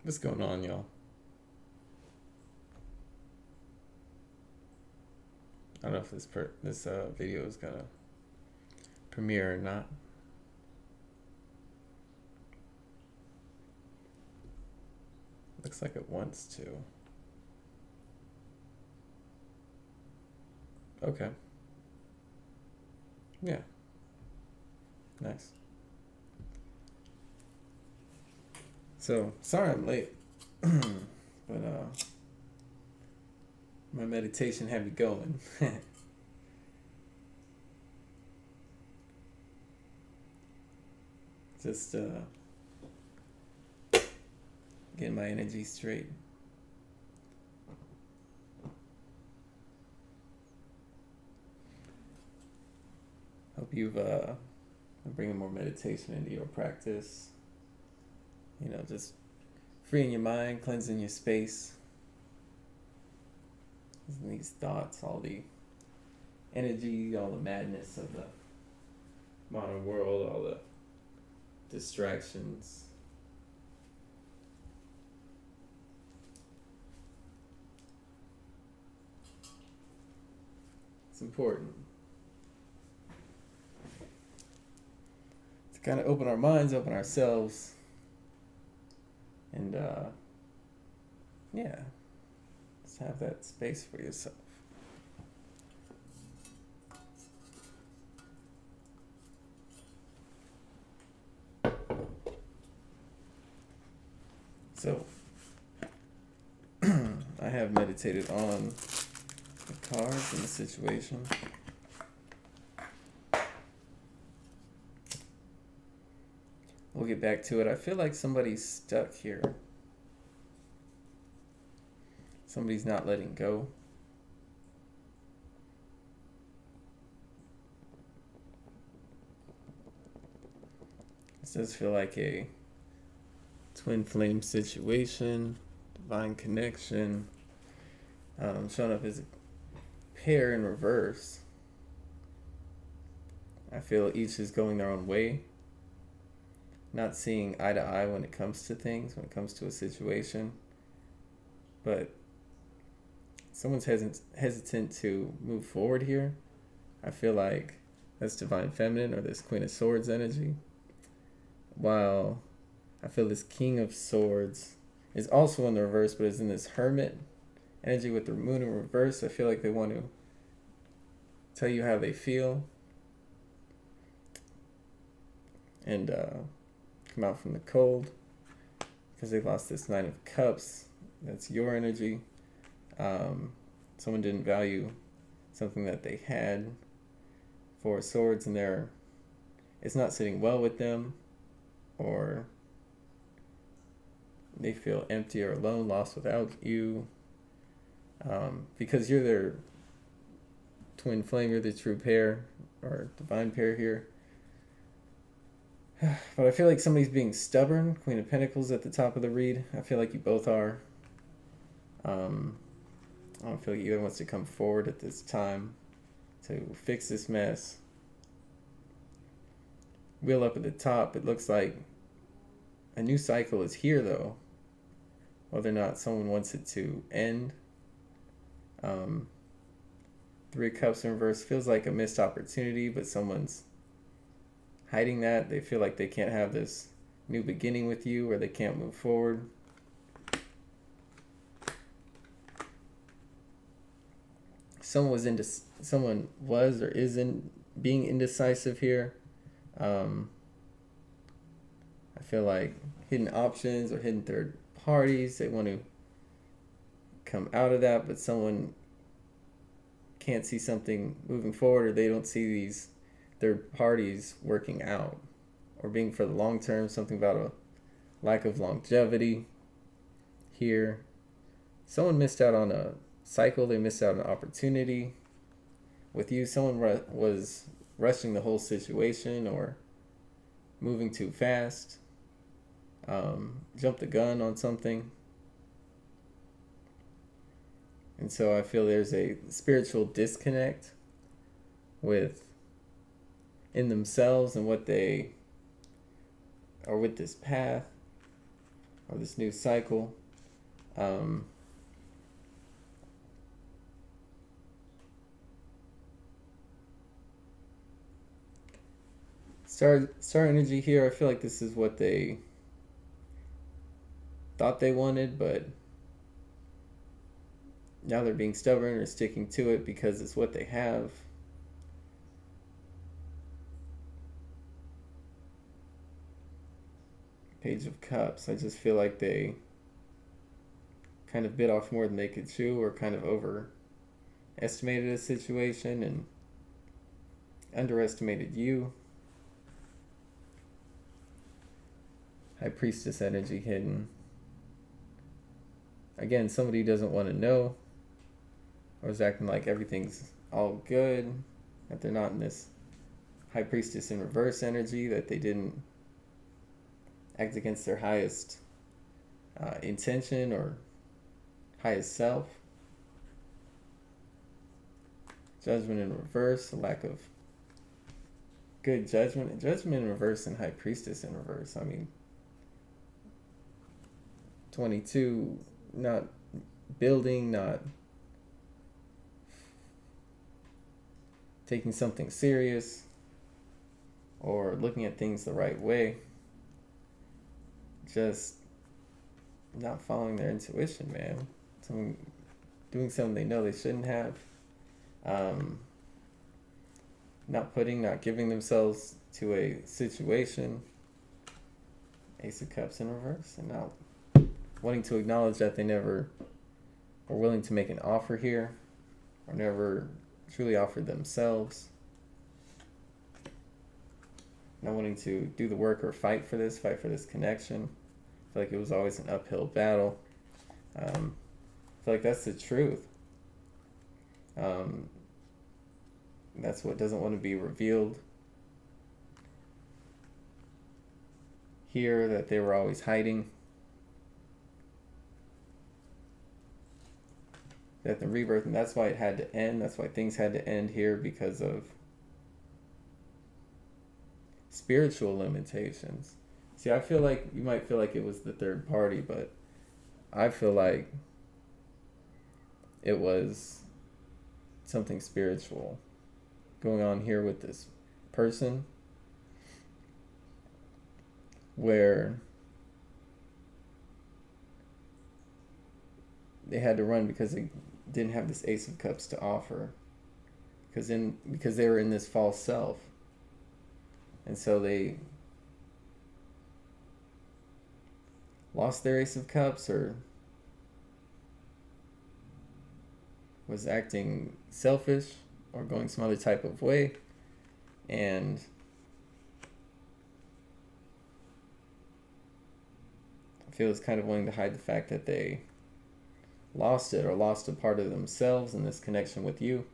What's going on, y'all? I don't know if this video is gonna premiere or not. Looks like it wants to. Okay. Yeah. Nice. So sorry I'm late, but my meditation had me going. Just getting my energy straight. Hope you've bringing more meditation into your practice. You know, just freeing your mind, cleansing your space. These thoughts, all the energy, all the madness of the modern world, all the distractions. It's important to kind of open our minds, open ourselves, and yeah, just have that space for yourself. So, I have meditated on the cards and the situation. We'll get back to it. I feel like somebody's stuck here. Somebody's not letting go. This does feel like a twin flame situation, divine connection. Showing up as a pair in reverse. I feel each is going their own way, not seeing eye to eye when it comes to things, when it comes to a situation. But someone's hesitant to move forward here. I feel like that's divine feminine or this Queen of Swords energy. While I feel this King of Swords is also in the reverse, but is in this Hermit energy with the moon in reverse. I feel like they want to tell you how they feel and come out from the cold because they lost this Nine of Cups. That's your energy. Someone didn't value something that they had. Four of Swords, and it's not sitting well with them, or they feel empty or alone, lost without you. Because you're their twin flame, you're the true pair or divine pair here. But I feel like somebody's being stubborn. Queen of Pentacles at the top of the read. I feel like you both are. I don't feel like either wants to come forward at this time to fix this mess. Wheel up at the top. It looks like a new cycle is here, though. Whether or not someone wants it to end. Three of Cups in reverse feels like a missed opportunity, but someone's hiding that. They feel like they can't have this new beginning with you, or they can't move forward. Someone was or isn't being indecisive here. I feel like hidden options or hidden third parties. They want to come out of that, but someone can't see something moving forward, or they don't see these third parties working out or being for the long term. Something about a lack of longevity here. Someone missed out on a cycle. They missed out on an opportunity with you. Someone was rushing the whole situation or moving too fast. Jumped the gun on something. And so I feel there's a spiritual disconnect in themselves and what they are with this path. or this new cycle. Star energy here, I feel like this is what they thought they wanted, but now they're being stubborn or sticking to it because it's what they have. Page of Cups, I just feel like they kind of bit off more than they could chew, or kind of overestimated a situation and underestimated you. High Priestess energy hidden. Again, somebody who doesn't want to know, or is acting like everything's all good, that they're not in this High Priestess in reverse energy, that they didn't act against their highest intention or highest self. Judgment in reverse, a lack of good judgment. Judgment in reverse and High Priestess in reverse. I mean, 22, not building, not taking something serious, or looking at things the right way. Just not following their intuition, man. Doing something they know they shouldn't have. Not giving themselves to a situation. Ace of Cups in reverse, and not wanting to acknowledge that they never were willing to make an offer here, or never truly offered themselves. Not wanting to do the work or fight for this connection. I feel like it was always an uphill battle. I feel like that's the truth. That's what doesn't want to be revealed here, that they were always hiding. That the rebirth, and that's why it had to end. That's why things had to end here, because of spiritual limitations. See, I feel like you might feel like it was the third party, but I feel like it was something spiritual going on here with this person, where they had to run because they didn't have this Ace of Cups to offer, because they were in this false self, and so they lost their Ace of Cups, or was acting selfish or going some other type of way, and I feel it's kind of wanting to hide the fact that they lost it, or lost a part of themselves in this connection with you,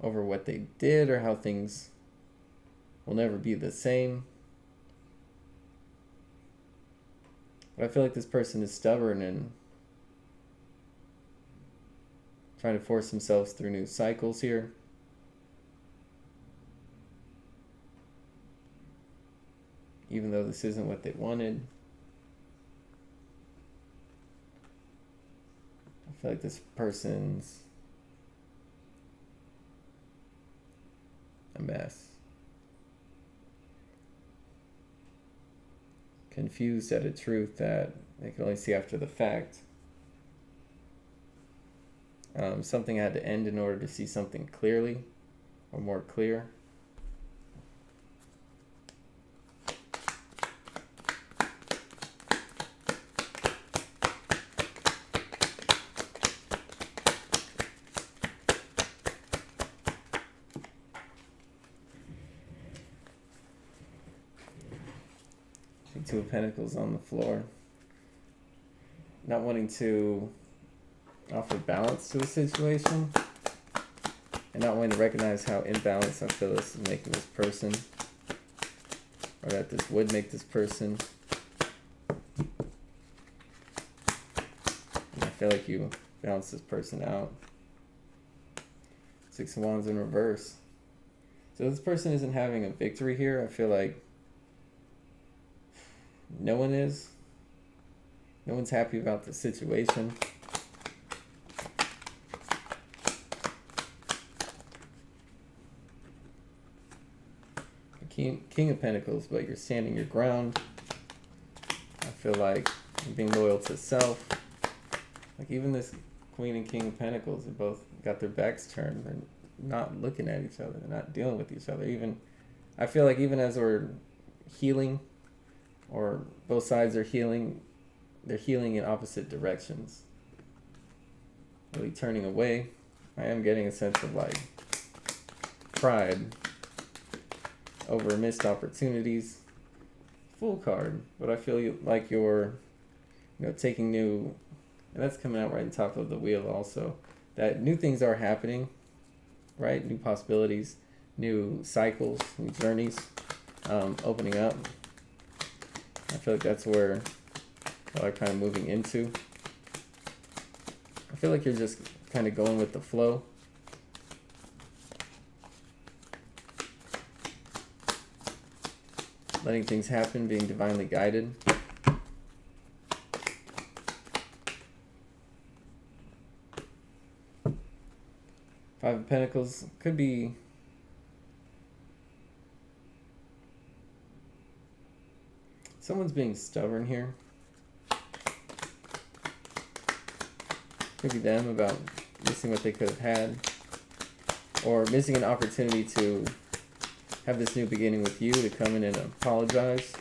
over what they did, or how things will never be the same. But I feel like this person is stubborn and trying to force themselves through new cycles here. Even though this isn't what they wanted. I feel like this person's a mess. Confused at a truth that they can only see after the fact. Something had to end in order to see something clearly, or more clear. Two of Pentacles on the floor. Not wanting to offer balance to the situation, and not wanting to recognize how imbalanced I feel this is making this person, or that this would make this person. And I feel like you balance this person out. Six of Wands in reverse. So this person isn't having a victory here. I feel like no one is. No one's happy about the situation. King of Pentacles, but you're standing your ground. I feel like you're being loyal to self. Like even this Queen and King of Pentacles, they both got their backs turned. They're not looking at each other. They're not dealing with each other. Even I feel like even as we're healing, or both sides are healing, they're healing in opposite directions. Really turning away. I am getting a sense of like pride over missed opportunities. Fool card, but I feel like you're, taking new, and that's coming out right on top of the wheel also. That new things are happening, right? New possibilities, new cycles, new journeys, opening up. I feel like that's where I'm kind of moving into. I feel like you're just kind of going with the flow. Letting things happen, being divinely guided. Five of Pentacles could be someone's being stubborn here. Could be them about missing what they could have had, or missing an opportunity to have this new beginning with you, to come in and apologize.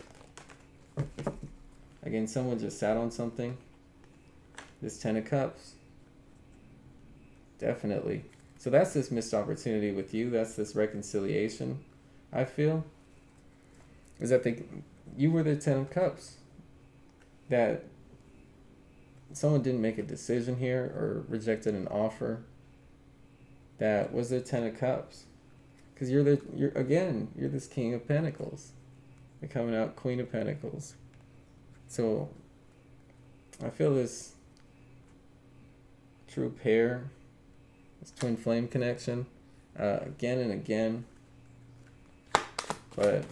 Again, someone just sat on something. This Ten of Cups. Definitely. So that's this missed opportunity with you. That's this reconciliation, I feel. Is that you were the Ten of Cups. That someone didn't make a decision here or rejected an offer. That was the Ten of Cups. Because you're this King of Pentacles. You're coming out Queen of Pentacles. So I feel this true pair, this twin flame connection, again and again. But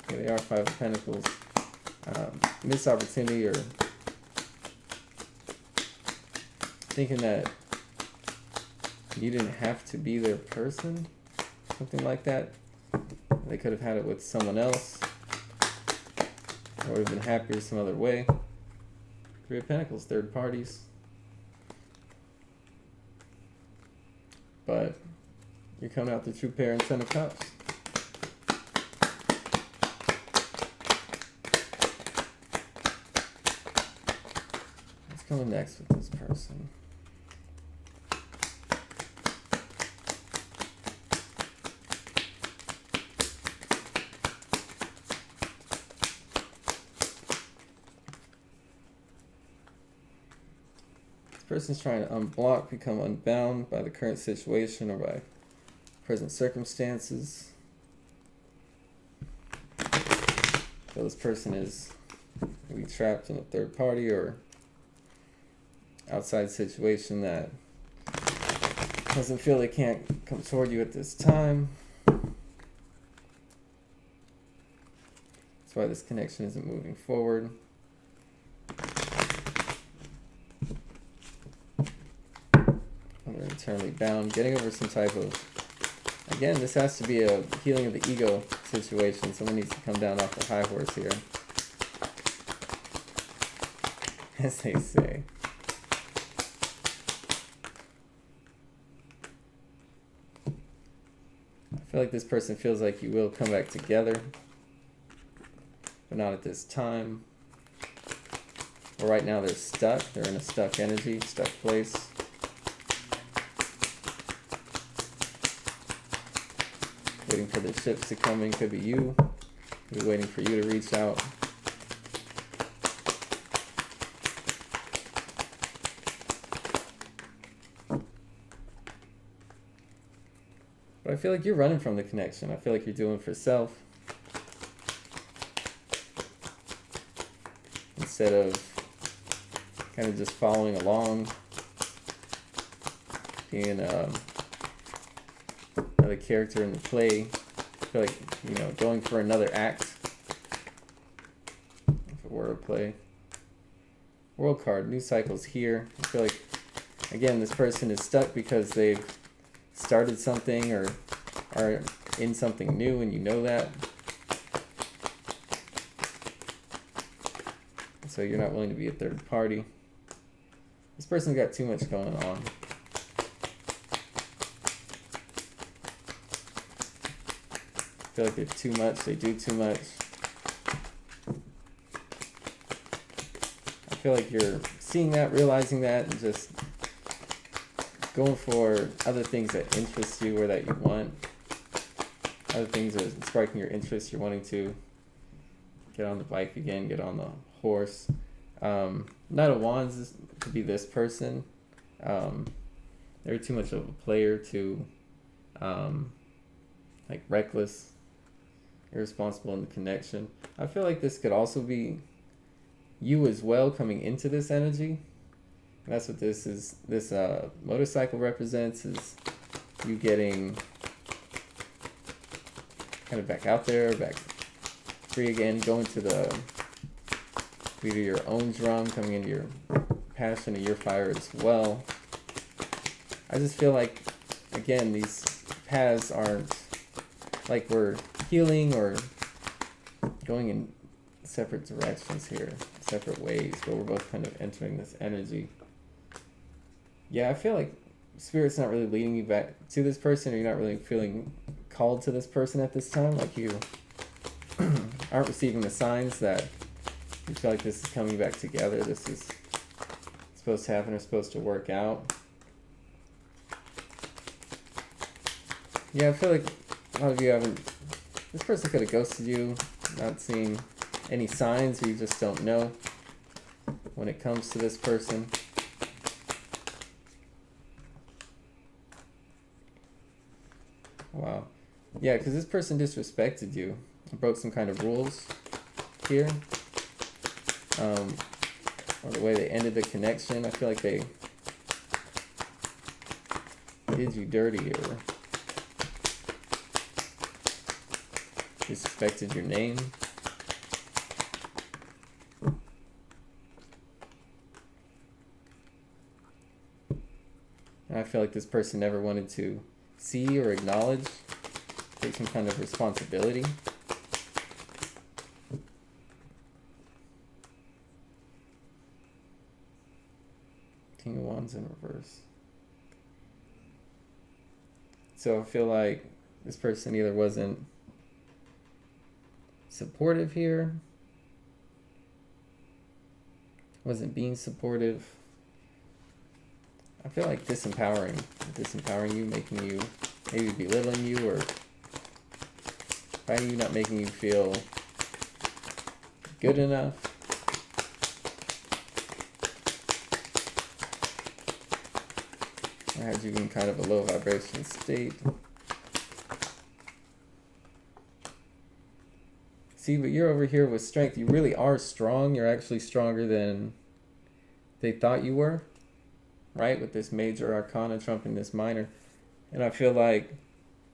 they are Five of Pentacles. Missed opportunity, or thinking that you didn't have to be their person. Something like that. They could have had it with someone else, or would have been happier some other way. Three of Pentacles, third parties. But you're coming out the true pair and Ten of Cups. What's coming next with this person? Person's trying to unblock, become unbound by the current situation or by present circumstances. So this person is maybe trapped in a third party or outside situation that doesn't feel they can't come toward you at this time. That's why this connection isn't moving forward. Internally bound, getting over some type of, again, this has to be a healing of the ego situation. Someone needs to come down off the high horse here, as they say. I feel like this person feels like you will come back together, but not at this time. Well, right now they're stuck. They're in a stuck energy, stuck place. Waiting for the ships to come in. Could be you. Could be waiting for you to reach out. But I feel like you're running from the connection. I feel like you're doing it for self, instead of kind of just following along, being another character in the play. I feel like, going for another act. I a play. World card, new cycles here. I feel like, again, this person is stuck because they've started something or are in something new, and you know that. So you're not willing to be a third party. This person's got too much going on. I feel like they're too much, they do too much. I feel like you're seeing that, realizing that, and just going for other things that interest you or that you want. Other things that are sparking your interest. You're wanting to get on the bike again, get on the horse. Knight of Wands could be this person. They're too much of a player to, like, reckless, irresponsible in the connection. I feel like this could also be you as well coming into this energy. That's what this is. This motorcycle represents, is you getting kind of back out there, back free again, going to the beat of your own drum, coming into your passion and your fire as well. I just feel like, again, these paths aren't like we're healing or going in separate directions here, separate ways, but we're both kind of entering this energy. Yeah, I feel like Spirit's not really leading you back to this person, or you're not really feeling called to this person at this time. Like you aren't receiving the signs that you feel like this is coming back together. This is supposed to happen or supposed to work out. Yeah, I feel like a lot of you haven't... This person could have ghosted you, not seeing any signs, or you just don't know when it comes to this person. Wow. Yeah, because this person disrespected you, broke some kind of rules here. Or the way they ended the connection. I feel like they did you dirty or disrespected your name. And I feel like this person never wanted to see or acknowledge, take some kind of responsibility. King of Wands in reverse. So I feel like this person either wasn't supportive here, wasn't being supportive. I feel like disempowering you, making you, maybe belittling you, or finding you, not making you feel good enough. Or had you in kind of a low vibration state. See, but you're over here with strength. You really are strong. You're actually stronger than they thought you were, right? With this major arcana trumping this minor. And I feel like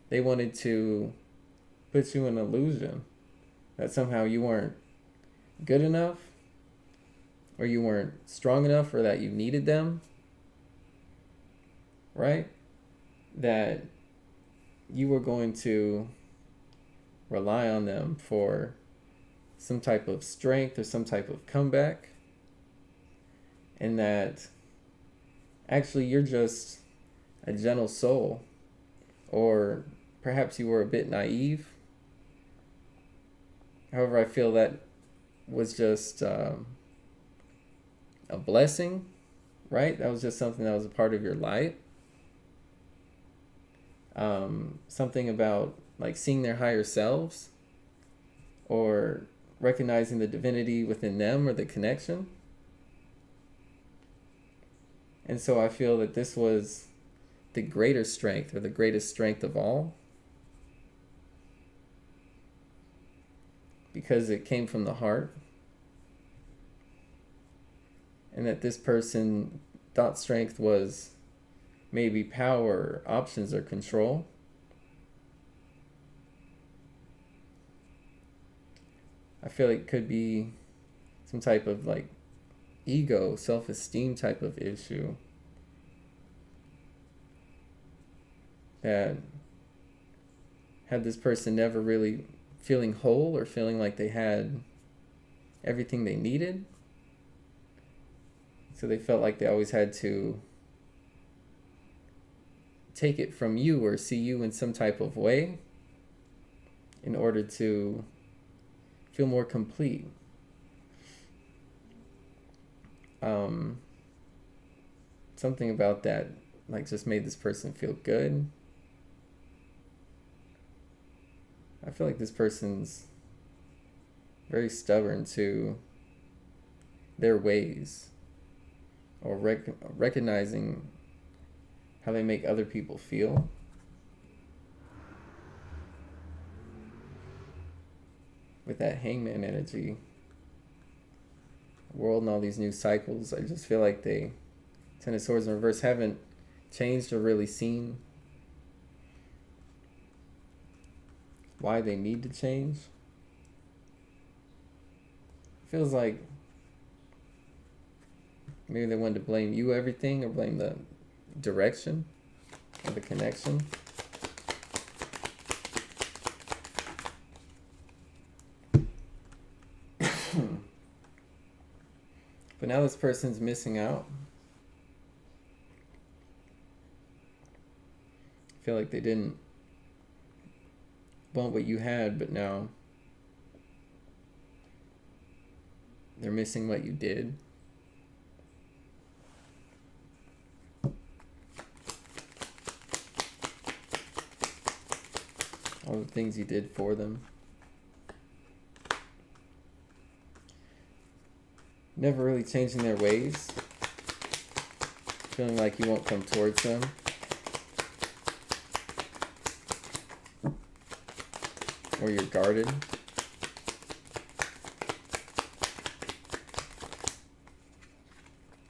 they wanted to put you in an illusion that somehow you weren't good enough, or you weren't strong enough, or that you needed them, right? That you were going to rely on them for some type of strength or some type of comeback, and that actually you're just a gentle soul, or perhaps you were a bit naive. However, I feel that was just a blessing, right? That was just something that was a part of your life. Something about like seeing their higher selves, or recognizing the divinity within them, or the connection. And so I feel that this was the greater strength, or the greatest strength of all, because it came from the heart, and that this person thought strength was maybe power, options, or control. I feel like it could be some type of like ego, self-esteem type of issue that had this person never really feeling whole or feeling like they had everything they needed. So they felt like they always had to take it from you or see you in some type of way in order to feel more complete. Something about that like just made this person feel good. I feel like this person's very stubborn to their ways, or recognizing how they make other people feel. With that hangman energy, world and all these new cycles, I just feel like they, Ten of Swords in reverse, haven't changed or really seen why they need to change. Feels like maybe they wanted to blame you everything, or blame the direction or the connection. But now this person's missing out. I feel like they didn't want what you had, but now they're missing what you did. All the things you did for them. Never really changing their ways. Feeling like you won't come towards them. Or you're guarded.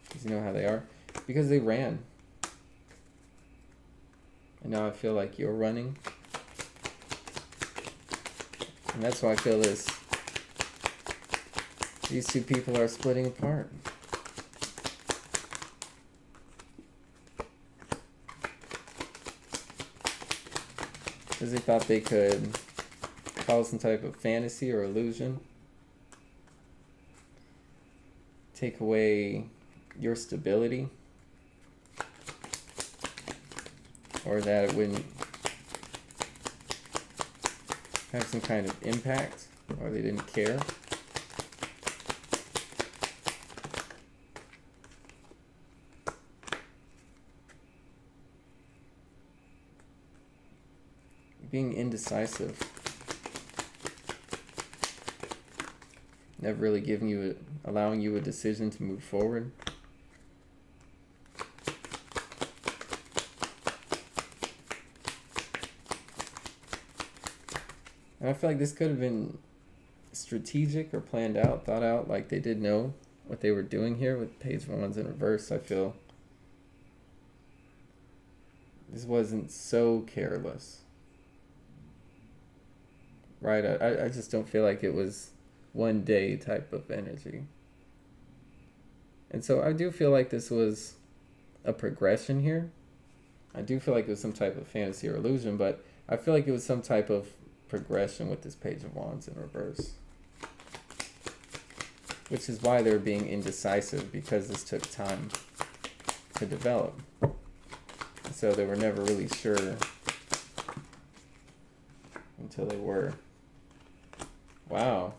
Because you know how they are. Because they ran. And now I feel like you're running. And that's why I feel this. These two people are splitting apart. Because they thought they could follow some type of fantasy or illusion. Take away your stability. Or that it wouldn't have some kind of impact. Or they didn't care. Being indecisive. Never really giving you allowing you a decision to move forward. And I feel like this could have been strategic or planned out, thought out, like they did know what they were doing here with Page of Wands in reverse. I feel this wasn't so careless. Right? I just don't feel like it was one day type of energy. And so I do feel like this was a progression here. I do feel like it was some type of fantasy or illusion, but I feel like it was some type of progression with this Page of Wands in reverse. Which is why they're being indecisive, because this took time to develop. So they were never really sure until they were. Wow.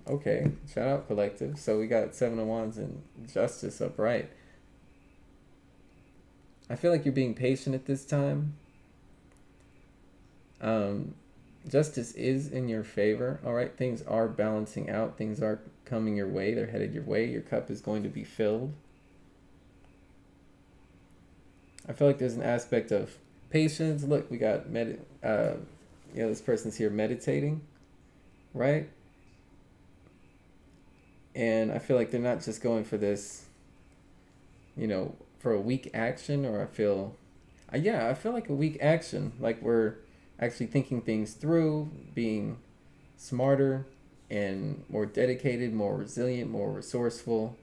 Okay. Shout out, collective. So we got Seven of Wands and Justice upright. I feel like you're being patient at this time. Justice is in your favor. All right. Things are balancing out. Things are coming your way. They're headed your way. Your cup is going to be filled. I feel like there's an aspect of patience. Look, we got this person's here meditating, right? And I feel like they're not just going for this, for a weak action, or I feel like a weak action. Like we're actually thinking things through, being smarter, and more dedicated, more resilient, more resourceful,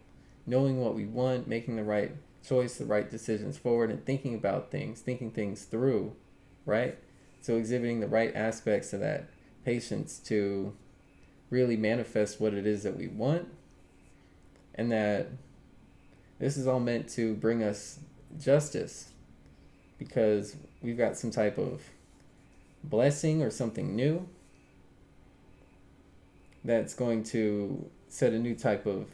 knowing what we want, making the right choice, the right decisions forward, and thinking about things, thinking things through, right? So exhibiting the right aspects of that patience to really manifest what it is that we want, and that this is all meant to bring us justice, because we've got some type of blessing or something new that's going to set a new type of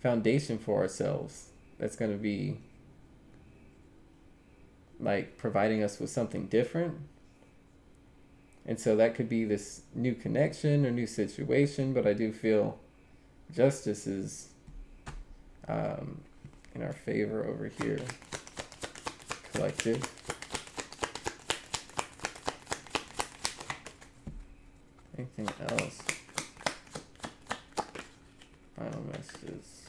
foundation for ourselves, that's going to be like providing us with something different. And so that could be this new connection or new situation, but I do feel justice is in our favor over here. Collective. Anything else? Final messages.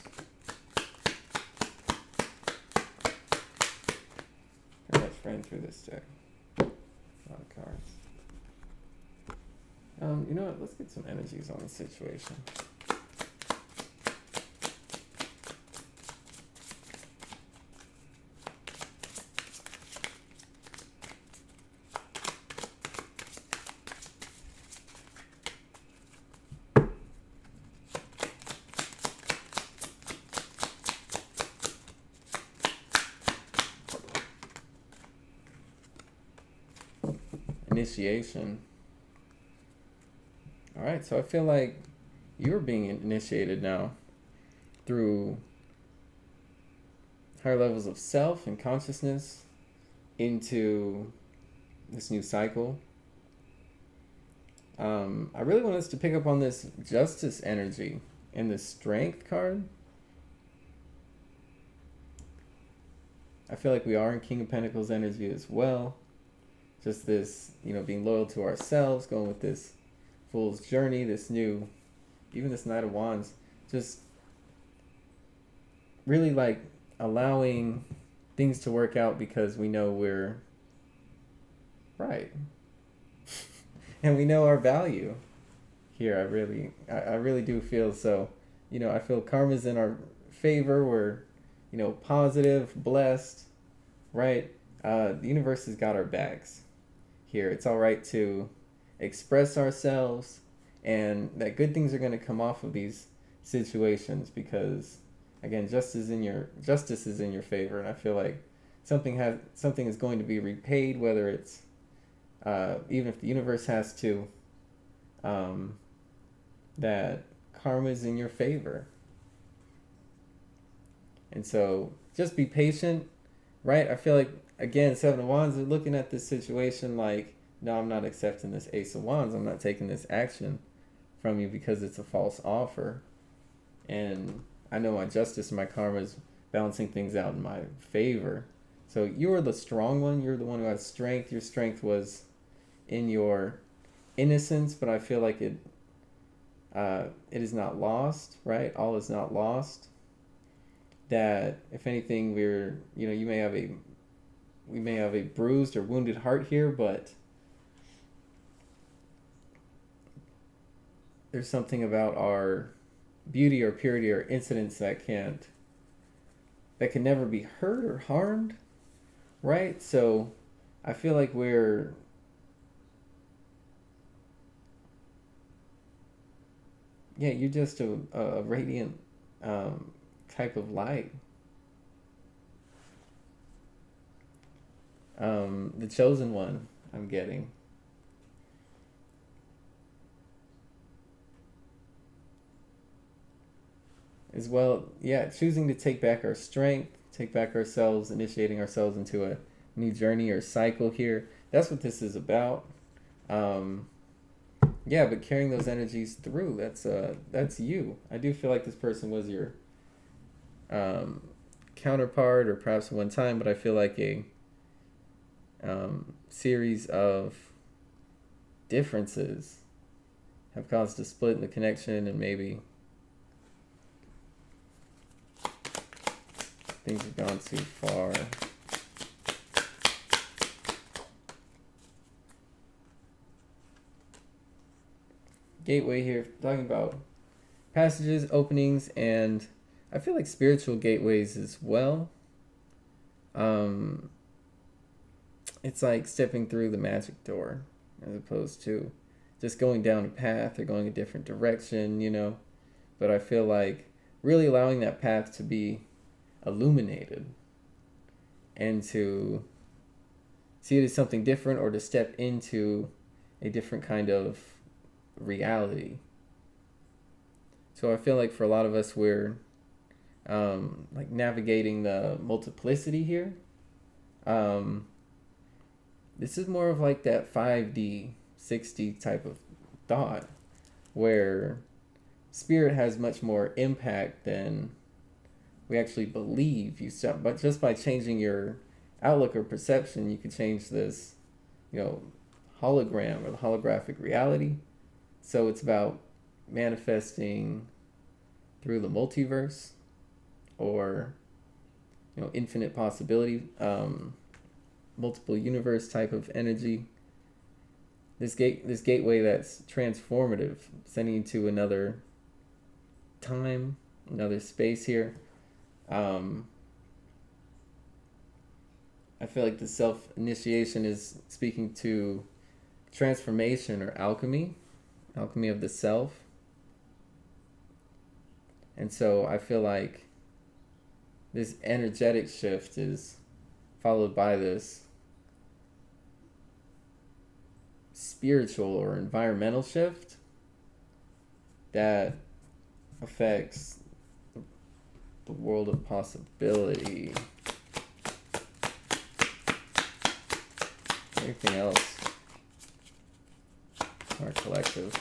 Pretty much ran through this deck. A lot of cards. You know what? Let's get some energies on the situation. Initiation. All right, so I feel like you're being initiated now through higher levels of self and consciousness into this new cycle. I really want us to pick up on this justice energy and this strength card. I feel like we are in King of Pentacles energy as well. Just this, being loyal to ourselves, going with this Fool's journey, this new, even this Knight of Wands, just really like allowing things to work out because we know we're right. And we know our value here. I really do feel so. I feel karma's in our favor. We're, positive, blessed, right? The universe has got our backs here. It's all right to express ourselves, and that good things are going to come off of these situations because, again, justice is in your favor, and I feel like something is going to be repaid, whether it's even if the universe has to, that karma is in your favor. And so just be patient, right? I feel like, again, Seven of Wands are looking at this situation like, no, I'm not accepting this Ace of Wands. I'm not taking this action from you because it's a false offer. And I know my justice and my karma is balancing things out in my favor. So you're the strong one. You're the one who has strength. Your strength was in your innocence, but I feel like it is not lost, right? All is not lost. That if anything, we may have a bruised or wounded heart here, but there's something about our beauty or purity or incidents that can never be hurt or harmed, right? So I feel like you're just a radiant type of light. The chosen one, I'm getting. As well, choosing to take back our strength, take back ourselves, initiating ourselves into a new journey or cycle here. That's what this is about. But carrying those energies through, that's you. I do feel like this person was your counterpart or perhaps one time, but I feel like a series of differences have caused a split in the connection, and maybe things have gone too far. gateway here, talking about passages, openings, and I feel like spiritual gateways as well. It's like stepping through the magic door as opposed to just going down a path or going a different direction, you know. But I feel like really allowing that path to be illuminated and to see it as something different or to step into a different kind of reality. So I feel like for a lot of us, we're like navigating the multiplicity here. This is more of like that 5D, 6D type of thought where spirit has much more impact than we actually believe. But just by changing your outlook or perception, you could change this, you know, hologram or the holographic reality. So it's about manifesting through the multiverse or, you know, infinite possibility, multiple universe type of energy. This gateway that's transformative, sending you to another time, another space here. I feel like the self-initiation is speaking to transformation or alchemy of the self. And so I feel like this energetic shift is followed by this spiritual or environmental shift that affects the world of possibility. Everything else, our collective.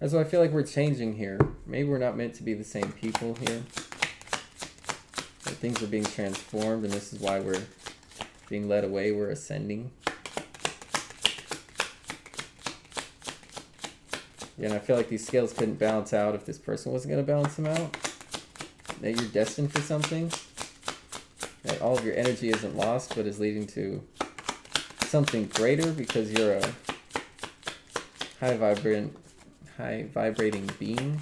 And so I feel like we're changing here. Maybe we're not meant to be the same people here. But things are being transformed, and this is why we're being led away. We're ascending. Yeah, and I feel like these scales couldn't balance out if this person wasn't going to balance them out. That you're destined for something. That all of your energy isn't lost, but is leading to something greater because you're a high vibrating being.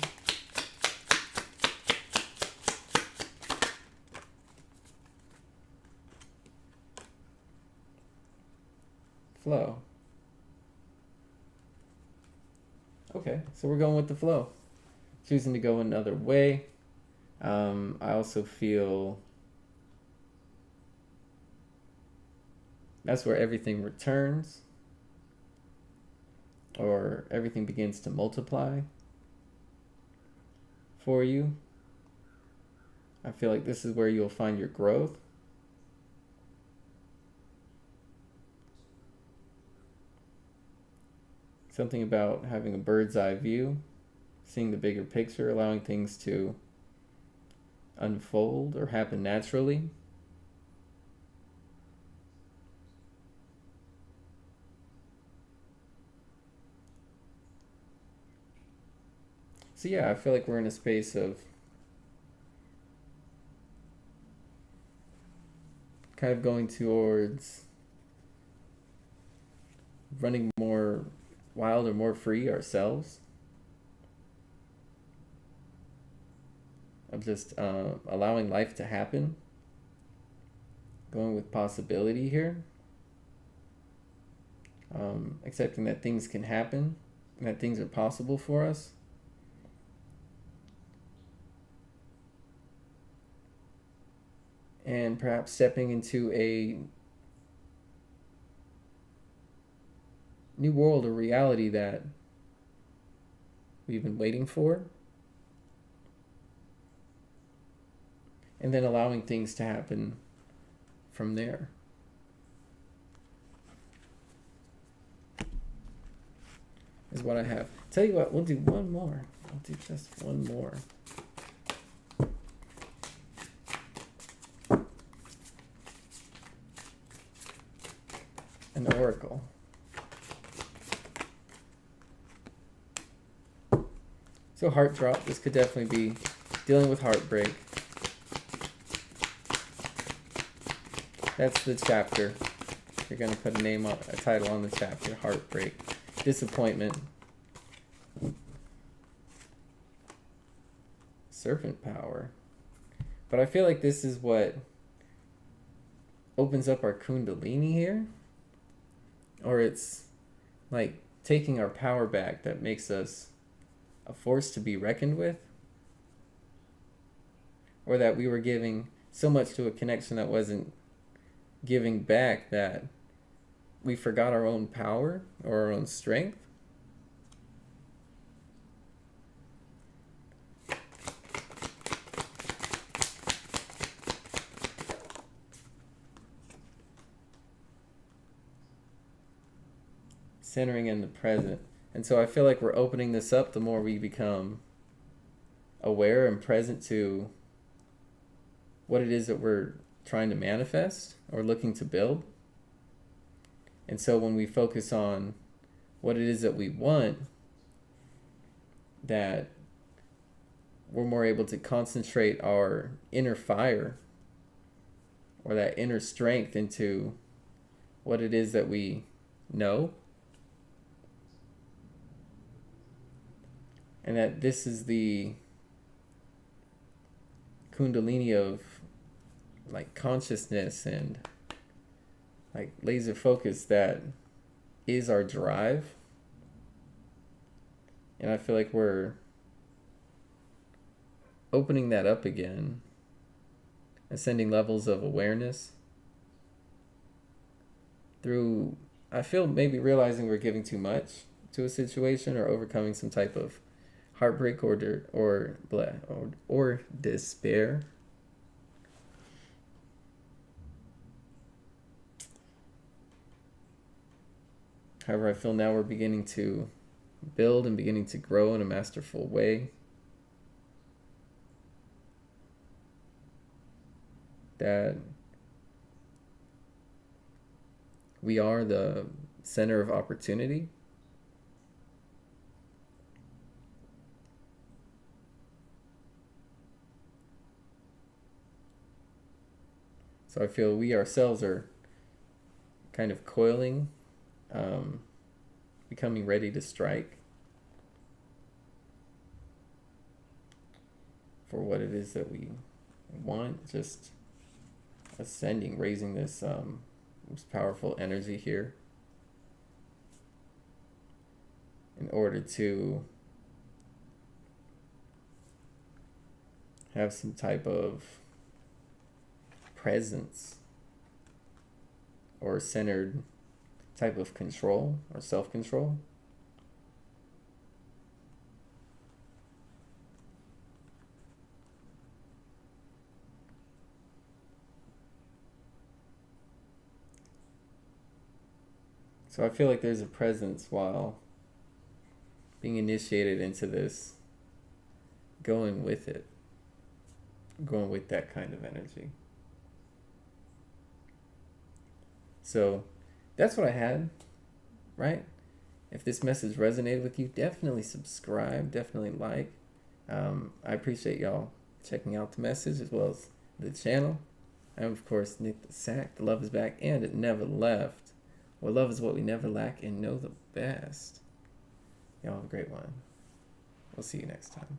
Flow. Okay, so we're going with the flow. Choosing to go another way. I also feel that's where everything returns, or everything begins to multiply for you. I feel like this is where you'll find your growth. Something about having a bird's eye view, seeing the bigger picture, allowing things to unfold or happen naturally. So yeah, I feel like we're in a space of kind of going towards running more wild or more free ourselves. Of just allowing life to happen. Going with possibility here. Accepting that things can happen and that things are possible for us. And perhaps stepping into a new world or reality that we've been waiting for. And then allowing things to happen from there. Is what I have. Tell you what, we'll do one more. I'll do just one more. An oracle. So heart drop. This could definitely be dealing with heartbreak. That's the chapter. you're going to put a title on the chapter. Heartbreak, disappointment, serpent power. But I feel like this is what opens up our kundalini here. Or it's like taking our power back that makes us a force to be reckoned with. Or that we were giving so much to a connection that wasn't giving back that we forgot our own power or our own strength. Centering in the present. And so I feel like we're opening this up the more we become aware and present to what it is that we're trying to manifest or looking to build. And so when we focus on what it is that we want, that we're more able to concentrate our inner fire or that inner strength into what it is that we know. And that this is the kundalini of like consciousness and like laser focus that is our drive. And I feel like we're opening that up again, ascending levels of awareness through, I feel maybe realizing we're giving too much to a situation or overcoming some type of heartbreak or despair. However, I feel now we're beginning to build and beginning to grow in a masterful way. That we are the center of opportunity. So I feel we ourselves are kind of coiling, becoming ready to strike for what it is that we want, just ascending, raising this powerful energy here in order to have some type of presence or centered type of control or self-control. So I feel like there's a presence while being initiated into this, going with it, going with that kind of energy. So that's what I had, right? If this message resonated with you, definitely subscribe, definitely like. I appreciate y'all checking out the message as well as the channel. I'm, of course, Nick the Sack. The love is back and it never left. Well, love is what we never lack and know the best. Y'all have a great one. We'll see you next time.